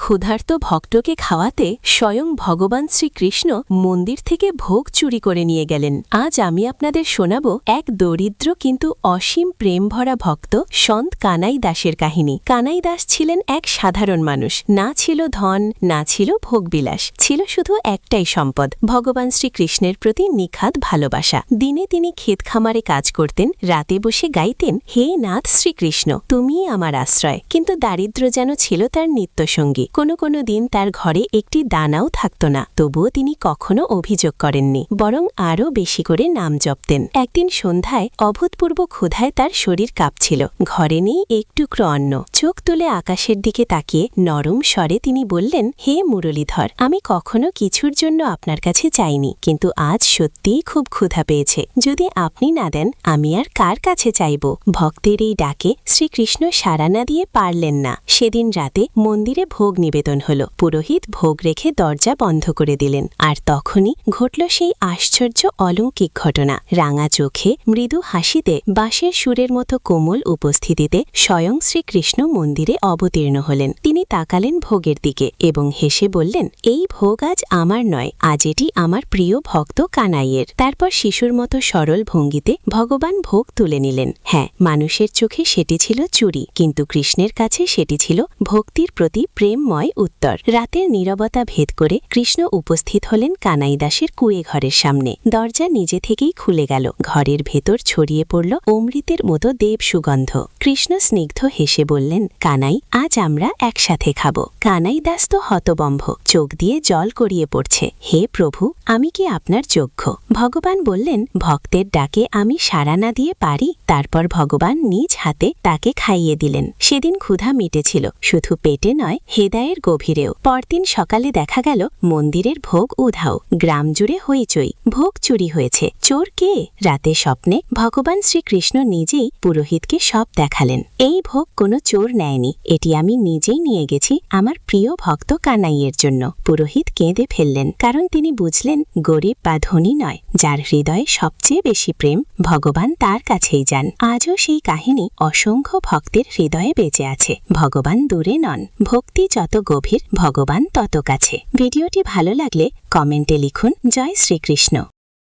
ক্ষুধার্ত ভক্তকে খাওয়াতে স্বয়ং ভগবান শ্রীকৃষ্ণ মন্দির থেকে ভোগ চুরি করে নিয়ে গেলেন। আজ আমি আপনাদের শোনাব এক দরিদ্র কিন্তু অসীম প্রেম ভরা ভক্ত সন্ত কানাই দাসের কাহিনী। কানাই দাস ছিলেন এক সাধারণ মানুষ। না ছিল ধন, না ছিল ভোগবিলাস, ছিল শুধু একটাই সম্পদ, ভগবান শ্রীকৃষ্ণের প্রতি নিখাদ ভালোবাসা। দিনে তিনি ক্ষেত খামারে কাজ করতেন, রাতে বসে গাইতেন, হে নাথ শ্রীকৃষ্ণ, তুমিই আমার আশ্রয়। কিন্তু দারিদ্র্য যেন ছিল তার নিত্যসঙ্গী। কোনো কোনো দিন তার ঘরে একটি দানাও থাকত না, তবুও তিনি কখনো অভিযোগ করেননি, বরং আরও বেশি করে নাম জপতেন। একদিন সন্ধ্যায় অভূতপূর্ব ক্ষুধায় তার শরীর কাঁপছিল। ঘরে নেই এক টুকরো অন্ন। চোখ তুলে আকাশের দিকে তাকিয়ে নরম স্বরে তিনি বললেন, হে মুরলীধর, আমি কখনো কিছুর জন্য আপনার কাছে চাইনি, কিন্তু আজ সত্যিই খুব ক্ষুধা পেয়েছে। যদি আপনি না দেন, আমি আর কার কাছে চাইব? ভক্তের এই ডাকে শ্রীকৃষ্ণ সাড়া না দিয়ে পারলেন না। সেদিন রাতে মন্দিরে ভোগ নিবেদন হল। পুরোহিত ভোগ রেখে দরজা বন্ধ করে দিলেন। আর তখনই ঘটল সেই আশ্চর্য অলৌকিক ঘটনা। রাঙা চোখে, মৃদু হাসিতে, বাঁশের সুরের মতো কোমল উপস্থিতিতে স্বয়ং শ্রীকৃষ্ণ মন্দিরে অবতীর্ণ হলেন। তিনি তাকালেন ভোগের দিকে এবং হেসে বললেন, এই ভোগ আজ আমার নয়, আজ এটি আমার প্রিয় ভক্ত কানাইয়ের। তারপর শিশুর মতো সরল ভঙ্গিতে ভগবান ভোগ তুলে নিলেন। হ্যাঁ, মানুষের চোখে সেটি ছিল চুরি, কিন্তু কৃষ্ণের কাছে সেটি ছিল ভক্তির প্রতি প্রেমময় উত্তর। রাতের নীরবতা ভেদ করে কৃষ্ণ উপস্থিত হলেন কানাই দাসের কুঁয়ে ঘরের সামনে। দরজা নিজে থেকেই খুলে গেল। ঘরের ভেতর ছড়িয়ে পড়ল অমৃতের মতো দেব সুগন্ধ। কৃষ্ণ স্নিগ্ধ হেসে বললেন, কানাই, আজ আমরা একসাথে খাব। কানাই দাস তো হতবম্ব, চোখ দিয়ে জল গড়িয়ে পড়ছে। হে প্রভু, আমি কি আপনার যোগ্য? ভগবান বললেন, ভক্তের ডাকে আমি সাড়া না দিয়ে পারি? তারপর ভগবান নিজ হাতে তাকে খাইয়ে দিলেন। সেদিন ক্ষুধা মিটেছিল, শুধু পেটে নয়, হৃদয়ের গভীরেও। পরদিন সকালে দেখা গেল মন্দিরের ভোগ উধাও, গ্রাম জুড়ে হইচই। ভোগ চুরি হয়েছে। চোর কে? রাতে স্বপ্নে ভগবান শ্রীকৃষ্ণ নিজেই পুরোহিতকে সব দেখালেন। এই ভোগ কোনো চোর নেয়নি, এটি আমি নিজেই নিয়ে গেছি আমার প্রিয় ভক্ত কানাইয়ের জন্য। পুরোহিত কেঁদে ফেললেন, কারণ তিনি বুঝলেন গরিব বা ধনী নয়, যার হৃদয়ে সবচেয়ে বেশি প্রেম, ভগবান তার কাছেই যান। আজও সেই কাহিনী অসংখ্য ভক্তের হৃদয়ে বেঁচে আছে। ভগবান দূরে নন, ভক্তি যত গভীর, ভগবান তত কাছে। ভিডিওটি ভালো লাগলে কমেন্টে লিখুন, জয় শ্রীকৃষ্ণ।